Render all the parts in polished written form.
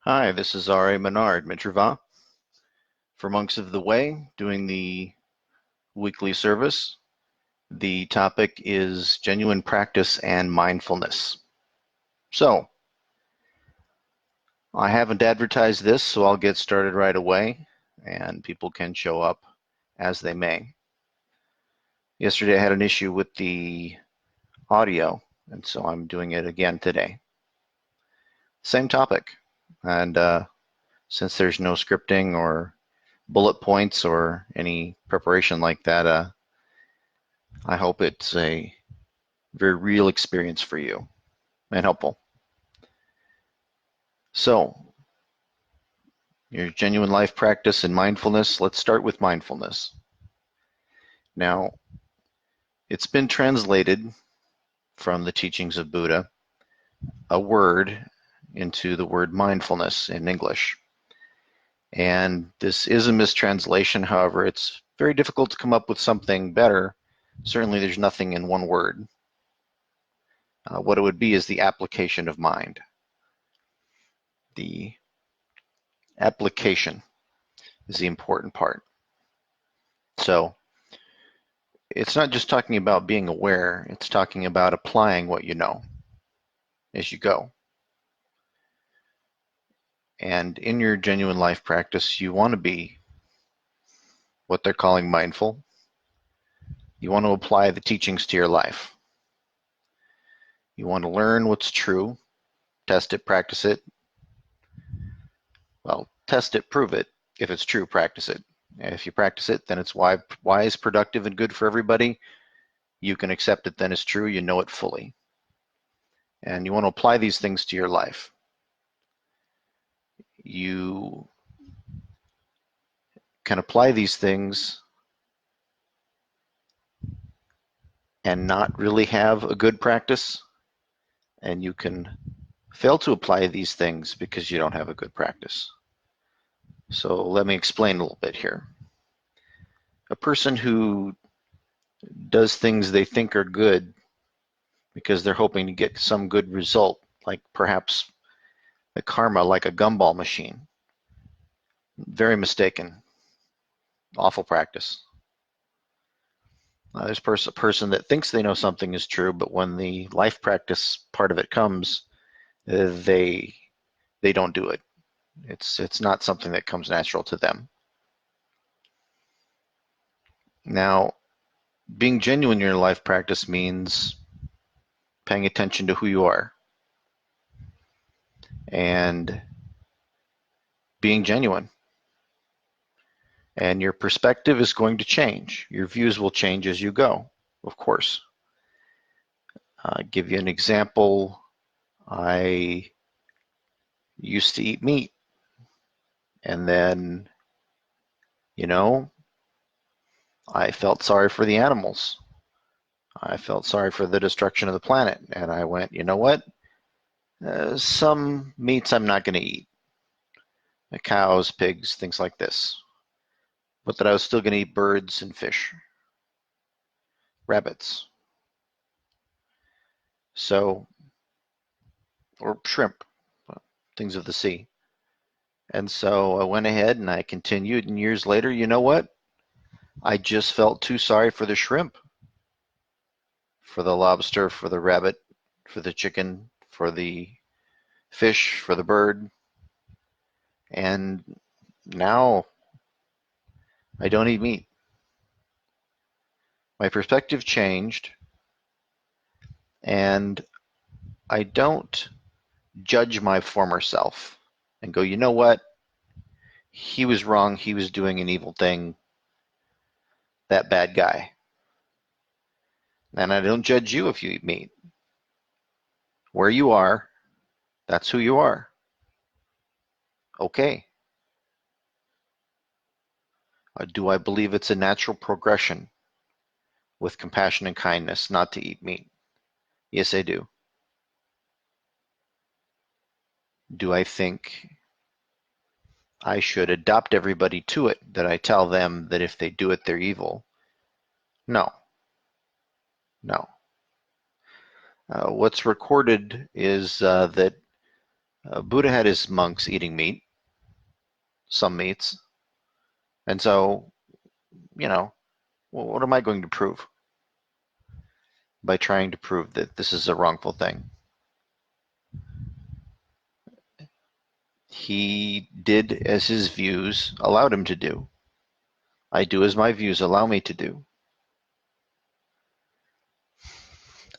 Hi, this is R.A. Menard, Mitrava, for Monks of the Way, doing the weekly service. The topic is genuine practice and mindfulness. So, I haven't advertised this, so I'll get started right away, and people can show up as they may. Yesterday I had an issue with the audio, and so I'm doing it again today. Same topic, and since there's no scripting or bullet points or any preparation like that, I hope it's a very real experience for you and helpful. So, your genuine life practice and mindfulness. Let's start with mindfulness. Now, it's been translated from the teachings of Buddha, a word, into the word mindfulness in English. And this is a mistranslation. However, it's very difficult to come up with something better. Certainly, there's nothing in one word. What it would be is the application of mind. The application is the important part. So, it's not just talking about being aware, it's talking about applying what you know as you go. And in your genuine life practice, you want to be what they're calling mindful. You want to apply the teachings to your life. You want to learn what's true, test it, practice it. Well, test it, prove it. If it's true, practice it. And if you practice it, then it's wise, productive, and good for everybody. You can accept it then as true. You know it fully. And you want to apply these things to your life. You can apply these things and not really have a good practice, and you can fail to apply these things because you don't have a good practice. So let me explain a little bit here. A person who does things they think are good because they're hoping to get some good result, like perhaps the karma, like a gumball machine, very mistaken, awful practice. There's a person that thinks they know something is true, but when the life practice part of it comes, they don't do it. It's not something that comes natural to them. Now, being genuine in your life practice means paying attention to who you are and being genuine. And your perspective is going to change. Your views will change as you go, of course. I'll give you an example. I used to eat meat, and then, I felt sorry for the animals. I felt sorry for the destruction of the planet, and I went, you know what? Some meats I'm not going to eat. Cows, pigs, things like this. But that I was still going to eat birds and fish, rabbits. So, or shrimp, things of the sea. And so I went ahead and I continued, and years later, you know what? I just felt too sorry for the shrimp, for the lobster, for the rabbit, for the chicken, for the fish, for the bird. And now I don't eat meat. My perspective changed, and I don't judge my former self and go, you know what? He was wrong. He was doing an evil thing. That bad guy. And I don't judge you if you eat meat. Where you are, that's who you are. Okay. Do I believe it's a natural progression with compassion and kindness not to eat meat? Yes, I do. Do I think I should adopt everybody to it, that I tell them that if they do it, they're evil? No. No. What's recorded is that Buddha had his monks eating meat, some meats, and so, you know, well, what am I going to prove by trying to prove that this is a wrongful thing? He did as his views allowed him to do. I do as my views allow me to do.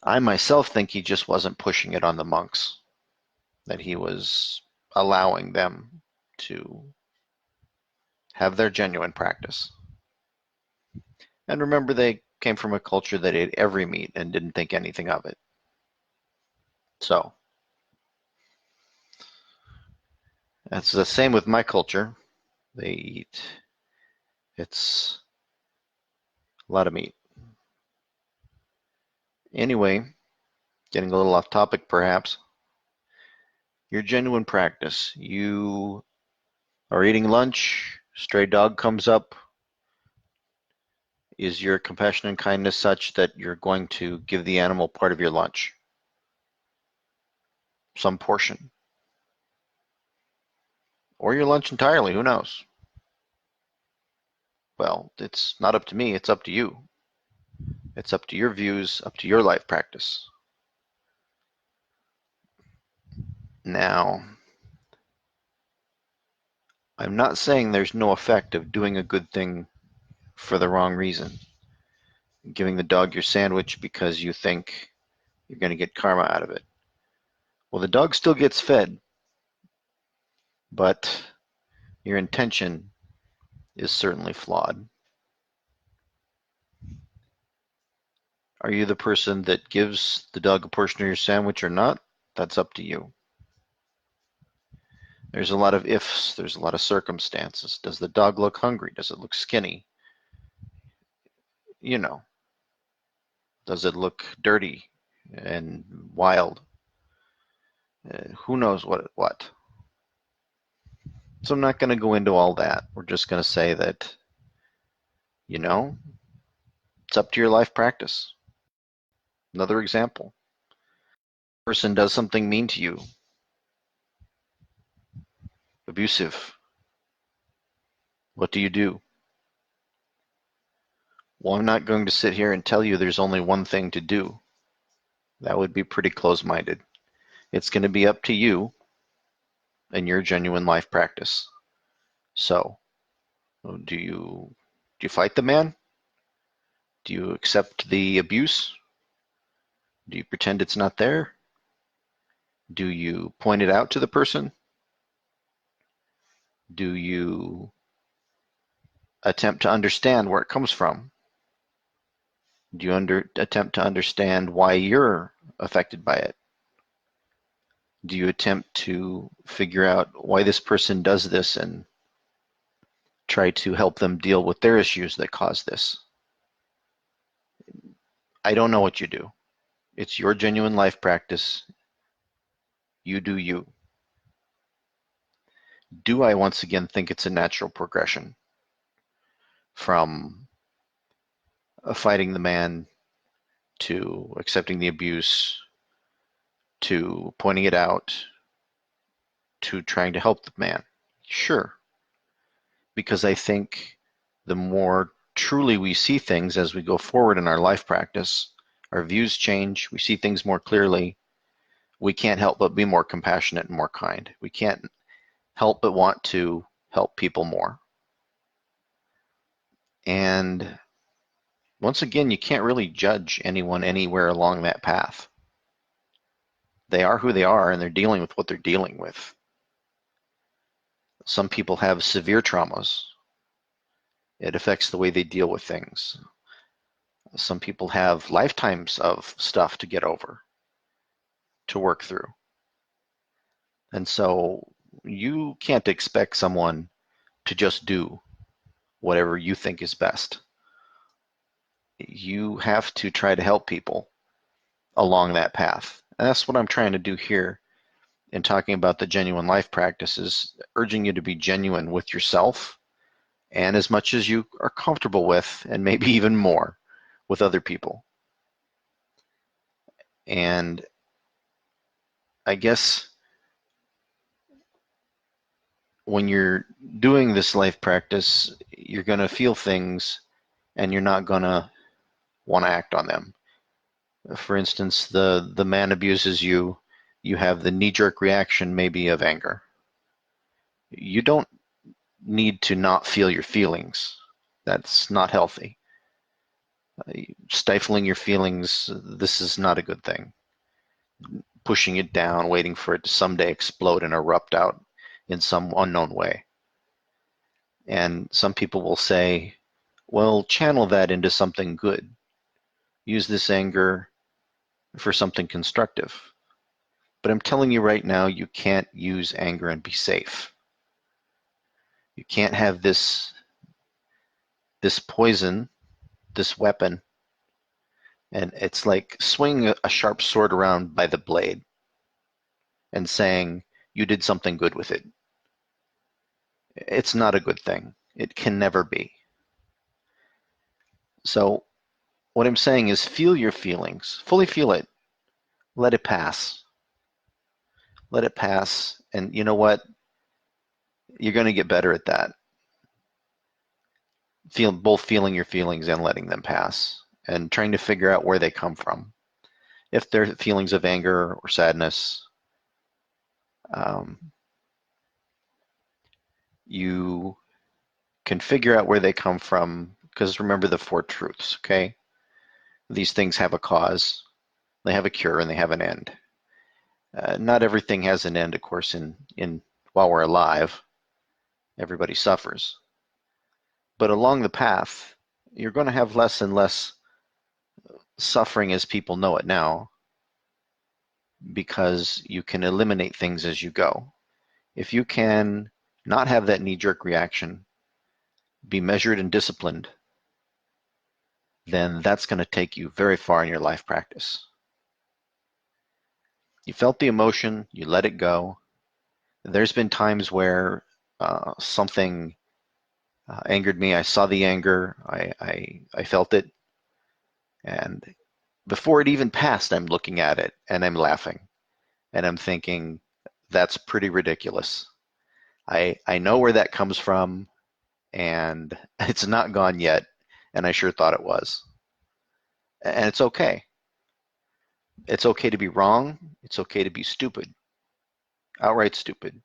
I myself think he just wasn't pushing it on the monks, that he was allowing them to have their genuine practice. And remember, they came from a culture that ate every meat and didn't think anything of it. So that's the same with my culture. They eat, it's a lot of meat. Anyway, getting a little off topic perhaps, your genuine practice. You are eating lunch, stray dog comes up. Is your compassion and kindness such that you're going to give the animal part of your lunch? Some portion. Or your lunch entirely, who knows? Well, it's not up to me, it's up to you. It's up to your views, up to your life practice. Now, I'm not saying there's no effect of doing a good thing for the wrong reason. Giving the dog your sandwich because you think you're going to get karma out of it. Well, the dog still gets fed, but your intention is certainly flawed. Are you the person that gives the dog a portion of your sandwich or not? That's up to you. There's a lot of ifs, there's a lot of circumstances. Does the dog look hungry? Does it look skinny? You know, does it look dirty and wild? Who knows what? So I'm not going to go into all that. We're just going to say that, you know, it's up to your life practice. Another example. A person does something mean to you, abusive. What do you do? Well, I'm not going to sit here and tell you there's only one thing to do. That would be pretty close-minded. It's going to be up to you and your genuine life practice. So, do you fight the man? Do you accept the abuse? Do you pretend it's not there? Do you point it out to the person? Do you attempt to understand where it comes from? Do you attempt to understand why you're affected by it? Do you attempt to figure out why this person does this and try to help them deal with their issues that cause this? I don't know what you do. It's your genuine life practice. You do you. Do I once again think it's a natural progression from fighting the man to accepting the abuse to pointing it out to trying to help the man? Sure, because I think the more truly we see things as we go forward in our life practice, our views change, we see things more clearly, we can't help but be more compassionate and more kind. We can't help but want to help people more. And once again, you can't really judge anyone anywhere along that path. They are who they are, and they're dealing with what they're dealing with. Some people have severe traumas. It affects the way they deal with things. Some people have lifetimes of stuff to get over, to work through. And so you can't expect someone to just do whatever you think is best. You have to try to help people along that path. And that's what I'm trying to do here in talking about the genuine life practices, urging you to be genuine with yourself and as much as you are comfortable with, and maybe even more with other people. And I guess when you're doing this life practice, you're going to feel things and you're not going to want to act on them. For instance, the man abuses you, you have the knee-jerk reaction maybe of anger. You don't need to not feel your feelings. That's not healthy. Stifling your feelings, this is not a good thing. Pushing it down, waiting for it to someday explode and erupt out in some unknown way. And some people will say, well, channel that into something good. Use this anger for something constructive. But I'm telling you right now, you can't use anger and be safe. You can't have this poison, this weapon, and it's like swinging a sharp sword around by the blade and saying you did something good with it. It's not a good thing. It can never be. So what I'm saying is feel your feelings, fully feel it, let it pass. Let it pass, and you know what? You're going to get better at that. Both feeling your feelings and letting them pass, and trying to figure out where they come from. If they're feelings of anger or sadness, um, you can figure out where they come from, because remember the four truths, okay? These things have a cause, they have a cure, and they have an end. Not everything has an end, of course, in while we're alive. Everybody suffers. But along the path, you're going to have less and less suffering as people know it now, because you can eliminate things as you go. If you can not have that knee-jerk reaction, be measured and disciplined, then that's going to take you very far in your life practice. You felt the emotion, you let it go. There's been times where something angered me. I saw the anger, I felt it, and before it even passed, I'm looking at it and I'm laughing and I'm thinking, that's pretty ridiculous. I know where that comes from, and it's not gone yet, and I sure thought it was. And it's okay. It's okay to be wrong. It's okay to be stupid, outright stupid.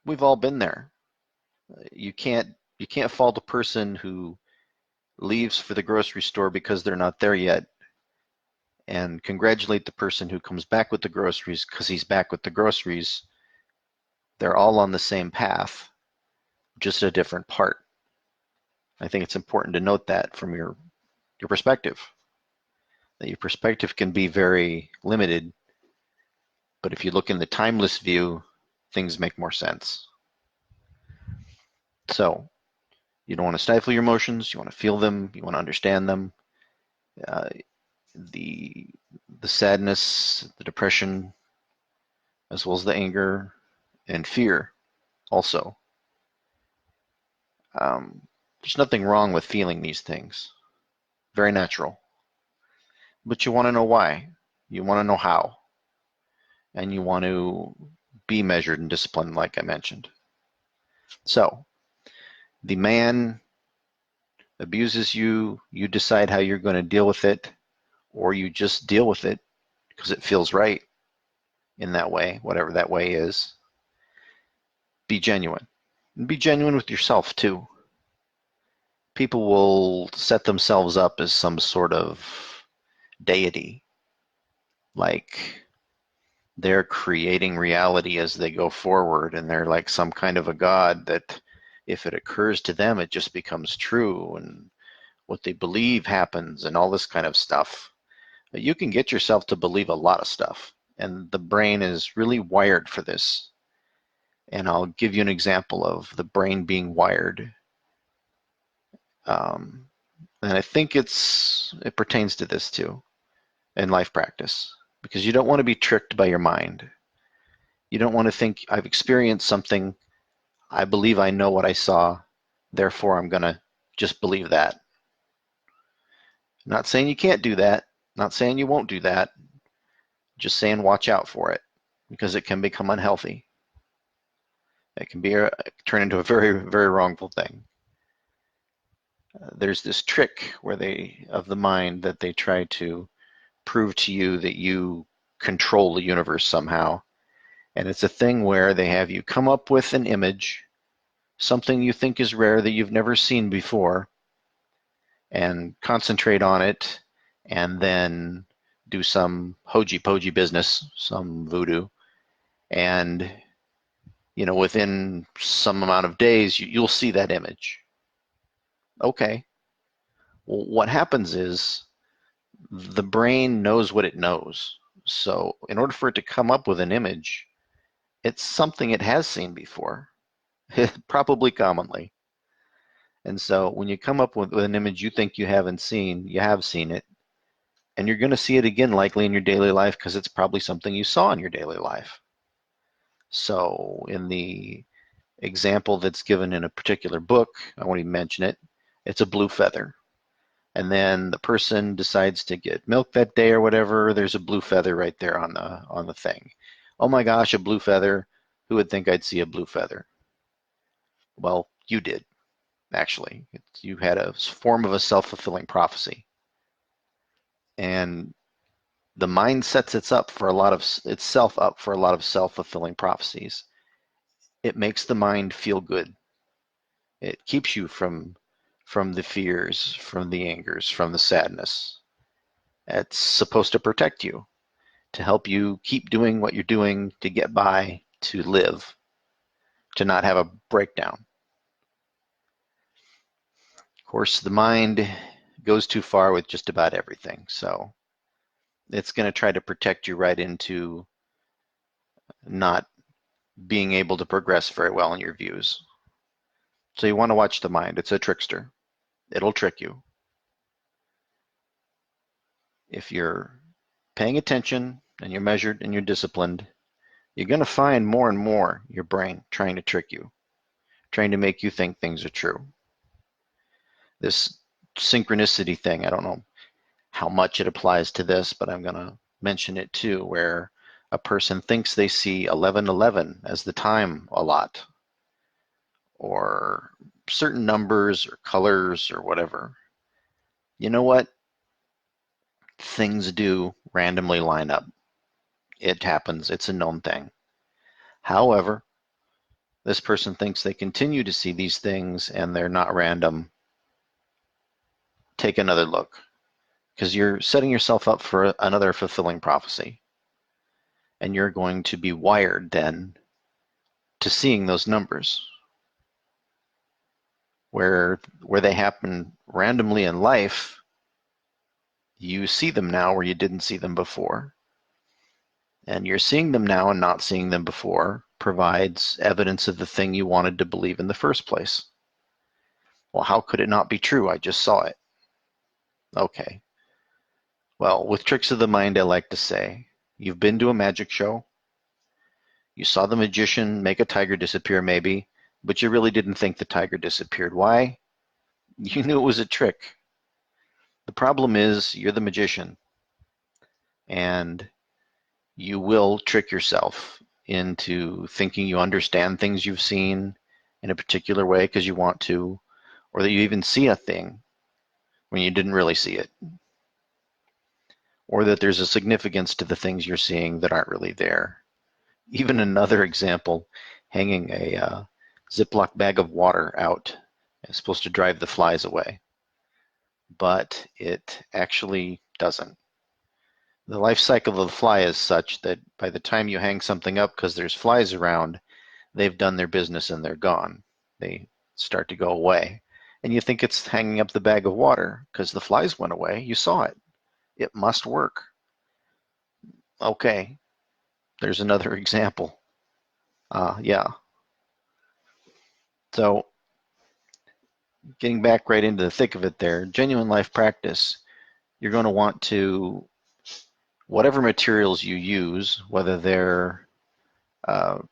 We've all been there. You can't fault a person who leaves for the grocery store because they're not there yet, and congratulate the person who comes back with the groceries because he's back with the groceries. They're all on the same path, just a different part. I think it's important to note that from your perspective. That your perspective can be very limited, but if you look in the timeless view, things make more sense. So you don't want to stifle your emotions. You want to feel them. You want to understand them. Uh, the sadness, the depression, as well as the anger and fear also. There's nothing wrong with feeling these things. Very natural. But you want to know why. You want to know how. And you want to be measured and disciplined, like I mentioned. So the man abuses you, you decide how you're going to deal with it, or you just deal with it because it feels right in that way, whatever that way is. Be genuine. And be genuine with yourself, too. People will set themselves up as some sort of deity, like they're creating reality as they go forward, and they're like some kind of a god that if it occurs to them, it just becomes true, and what they believe happens, and all this kind of stuff. You can get yourself to believe a lot of stuff, and the brain is really wired for this. And I'll give you an example of the brain being wired. Um, and I think it pertains to this too in life practice, because you don't want to be tricked by your mind. You don't want to think, I've experienced something, I believe I know what I saw, therefore I'm going to just believe that. Not saying you can't do that, not saying you won't do that, just saying watch out for it, because it can become unhealthy. It can turn into a very, very wrongful thing. There's this trick of the mind that they try to prove to you that you control the universe somehow. And it's a thing where they have you come up with an image, something you think is rare that you've never seen before, and concentrate on it, and then do some hokey-pokey business, some voodoo, and within some amount of days, you'll see that image. Okay. Well, what happens is the brain knows what it knows. So in order for it to come up with an image, it's something it has seen before, probably commonly. And so when you come up with an image you think you haven't seen, you have seen it, and you're going to see it again likely in your daily life because it's probably something you saw in your daily life. So in the example that's given in a particular book, I won't even mention it, it's a blue feather. And then the person decides to get milk that day or whatever, there's a blue feather right there on the thing. Oh my gosh, a blue feather. Who would think I'd see a blue feather? Well, you did, actually. You had a form of a self-fulfilling prophecy. And the mind sets itself up for a lot of self-fulfilling prophecies. It makes the mind feel good. It keeps you from the fears, from the angers, from the sadness. It's supposed to protect you, to help you keep doing what you're doing, to get by, to live, to not have a breakdown. Of course, the mind goes too far with just about everything, so it's going to try to protect you right into not being able to progress very well in your views. So you want to watch the mind. It's a trickster. It'll trick you. If you're paying attention and you're measured and you're disciplined, you're going to find more and more your brain trying to trick you, trying to make you think things are true. This synchronicity thing, I don't know how much it applies to this, but I'm going to mention it too, where a person thinks they see 1111 as the time a lot, or certain numbers or colors or whatever. You know what? Things do randomly line up. It happens. It's a known thing. However, this person thinks they continue to see these things and they're not random. Take another look, because you're setting yourself up for another fulfilling prophecy. And you're going to be wired then to seeing those numbers. Where they happen randomly in life, you see them now where you didn't see them before. And you're seeing them now and not seeing them before provides evidence of the thing you wanted to believe in the first place. Well, how could it not be true? I just saw it. Okay. Well, with tricks of the mind, I like to say, you've been to a magic show. You saw the magician make a tiger disappear maybe, but you really didn't think the tiger disappeared. Why? You knew it was a trick. The problem is you're the magician, and you will trick yourself into thinking you understand things you've seen in a particular way because you want to, or that you even see a thing when you didn't really see it, or that there's a significance to the things you're seeing that aren't really there. Even another example, hanging a Ziploc bag of water out is supposed to drive the flies away, but it actually doesn't. The life cycle of the fly is such that by the time you hang something up because there's flies around, they've done their business and they're gone. They start to go away. And you think it's hanging up the bag of water because the flies went away. You saw it. It must work. Okay, there's another example. Yeah. So getting back right into the thick of it there, genuine life practice, you're going to want to, whatever materials you use, whether they're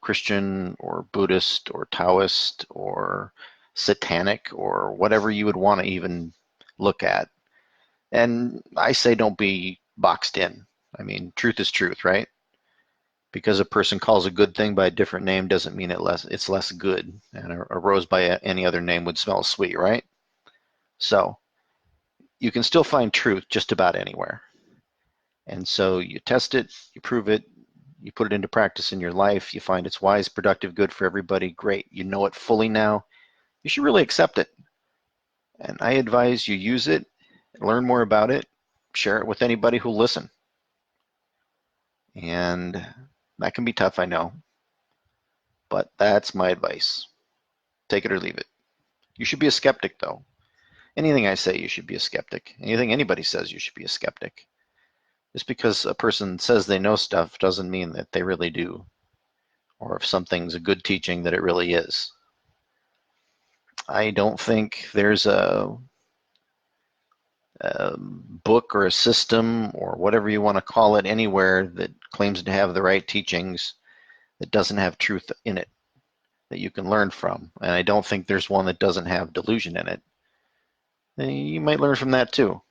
Christian or Buddhist or Taoist or satanic or whatever you would want to even look at. And I say don't be boxed in. I mean, truth is truth, right? Because a person calls a good thing by a different name doesn't mean it's less good. And a rose by any other name would smell sweet, right? So you can still find truth just about anywhere. And so you test it, you prove it, you put it into practice in your life, you find it's wise, productive, good for everybody, great. You know it fully now. You should really accept it. And I advise you use it, learn more about it, share it with anybody who'll listen. And that can be tough, I know, but that's my advice. Take it or leave it. You should be a skeptic, though. Anything I say, you should be a skeptic. Anything anybody says, you should be a skeptic. Just because a person says they know stuff doesn't mean that they really do, or if something's a good teaching, that it really is. I don't think there's a book or a system or whatever you want to call it anywhere that claims to have the right teachings that doesn't have truth in it that you can learn from. And I don't think there's one that doesn't have delusion in it. You might learn from that too.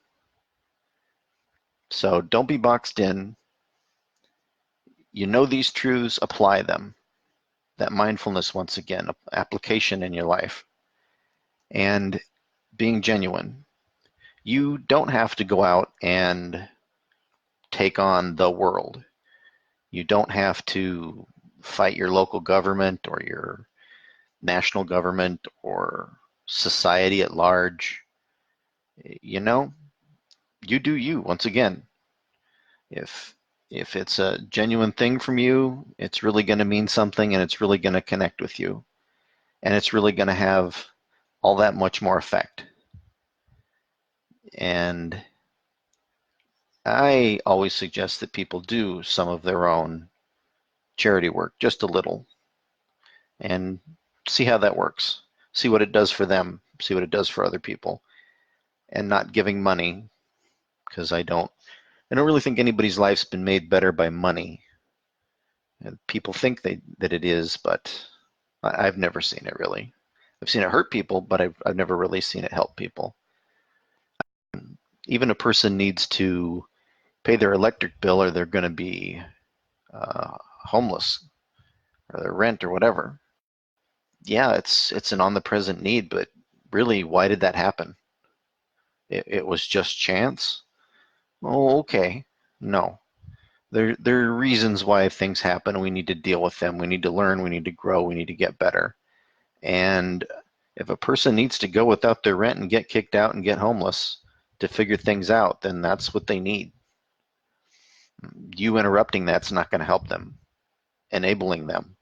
So don't be boxed in. You know these truths, apply them. That mindfulness, once again, application in your life. And being genuine. You don't have to go out and take on the world. You don't have to fight your local government or your national government or society at large. You know, you do you. Once again, if it's a genuine thing from you, it's really going to mean something and it's really going to connect with you. And it's really going to have all that much more effect. And I always suggest that people do some of their own charity work, just a little, and see how that works. See what it does for them, see what it does for other people. And not giving money, because I don't really think anybody's life's been made better by money. And people think that it is, but I've never seen it really. I've seen it hurt people, but I've never really seen it help people. Even a person needs to pay their electric bill or they're going to be homeless or their rent or whatever. Yeah, it's an on the present need, but really, why did that happen? It was just chance? Oh, okay. No. There are reasons why things happen. We need to deal with them. We need to learn. We need to grow. We need to get better. And if a person needs to go without their rent and get kicked out and get homeless to figure things out, then that's what they need. You interrupting that's not going to help them, enabling them,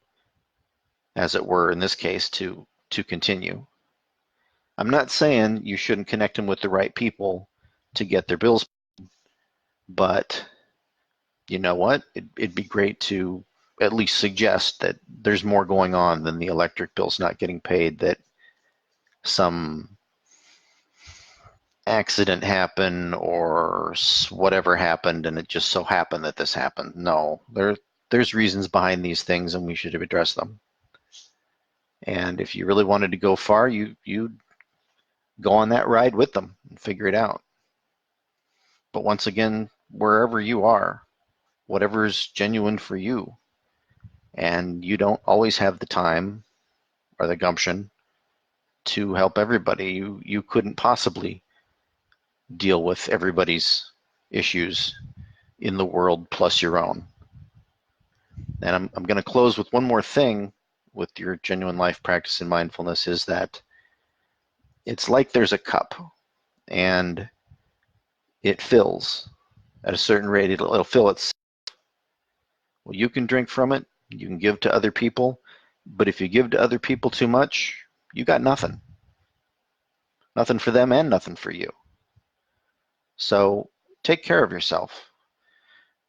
as it were, in this case, to continue. I'm not saying you shouldn't connect them with the right people to get their bills, but you know what? It'd be great to at least suggest that there's more going on than the electric bills not getting paid, that some accident happened or whatever happened and it just so happened that this happened. No, there's reasons behind these things and we should address them. And if you really wanted to go far, you go on that ride with them and figure it out. But once again, wherever you are, whatever's genuine for you, and you don't always have the time or the gumption to help everybody. You couldn't possibly deal with everybody's issues in the world plus your own. And I'm going to close with one more thing with your genuine life practice in mindfulness, is that it's like there's a cup and it fills at a certain rate. It'll fill itself. Well, you can drink from it. You can give to other people. But if you give to other people too much, you got nothing. Nothing for them and nothing for you. So take care of yourself.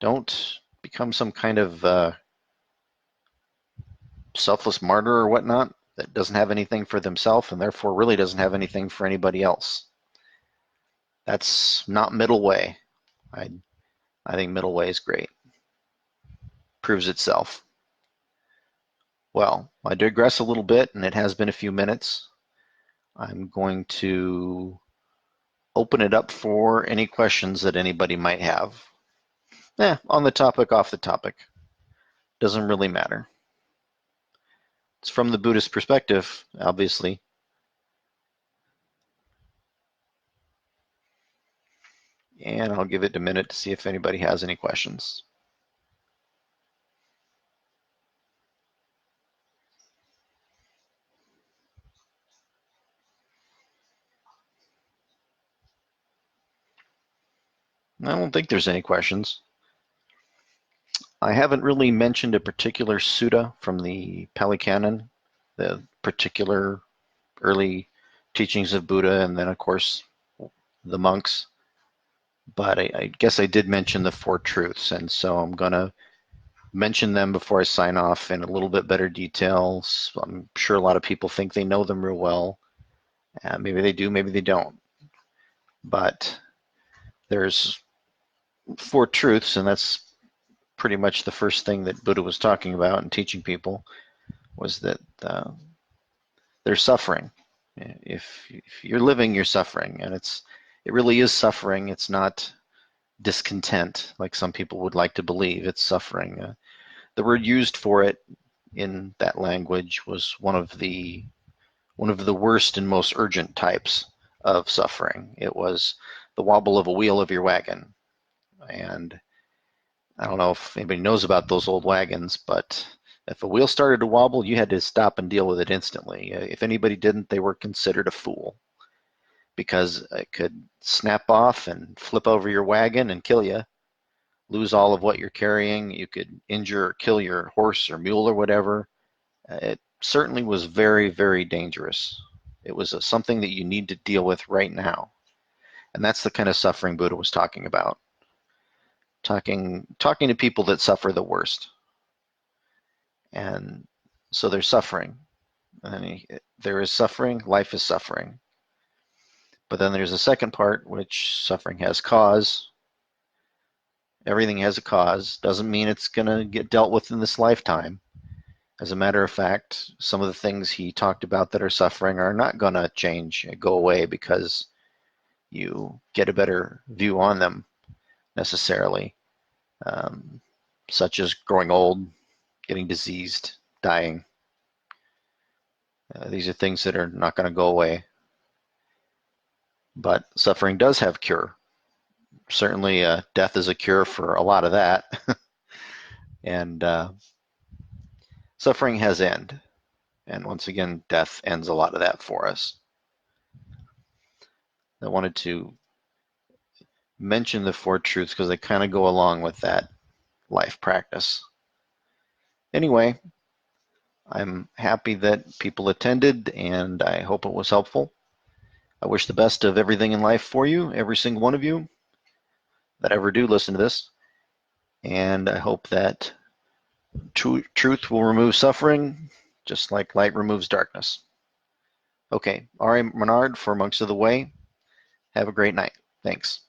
Don't become some kind of selfless martyr or whatnot that doesn't have anything for themselves and therefore really doesn't have anything for anybody else. That's not middle way. I think middle way is great. Proves itself. Well, I digress a little bit, and it has been a few minutes. I'm going to open it up for any questions that anybody might have. On the topic, off the topic. doesn't really matter. It's from the Buddhist perspective, obviously. And I'll give it a minute to see if anybody has any questions. I don't think there's any questions. I haven't really mentioned a particular sutta from the Pali Canon, the particular early teachings of Buddha, and then, of course, the monks. But I guess I did mention the Four Truths, and so I'm going to mention them before I sign off in a little bit better detail. I'm sure a lot of people think they know them real well. Maybe they do, maybe they don't. But there's four truths, and that's pretty much the first thing that Buddha was talking about and teaching people, was that there's suffering. If you're living, you're suffering, and it really is suffering. It's not discontent like some people would like to believe. It's suffering. The word used for it in that language was one of the worst and most urgent types of suffering. It was the wobble of a wheel of your wagon. And I don't know if anybody knows about those old wagons, but if a wheel started to wobble, you had to stop and deal with it instantly. If anybody didn't, they were considered a fool, because it could snap off and flip over your wagon and kill you, lose all of what you're carrying. You could injure or kill your horse or mule or whatever. It certainly was very, very dangerous. It was something that you need to deal with right now. And that's the kind of suffering Buddha was talking about. Talking to people that suffer the worst. And so there's suffering. There is suffering, life is suffering. But then there's a second part, which suffering has cause. Everything has a cause. Doesn't mean it's going to get dealt with in this lifetime. As a matter of fact, some of the things he talked about that are suffering are not going to change, go away because you get a better view on them necessarily, such as growing old, getting diseased, dying. These are things that are not going to go away. But suffering does have cure. Certainly, death is a cure for a lot of that. And suffering has end. And once again, death ends a lot of that for us. I wanted to mention the four truths because they kind of go along with that life practice. Anyway, I'm happy that people attended, and I hope it was helpful. I wish the best of everything in life for you, every single one of you that ever do listen to this. And I hope that truth will remove suffering, just like light removes darkness. Okay, R.A. Menard for Monks of the Way. Have a great night. Thanks.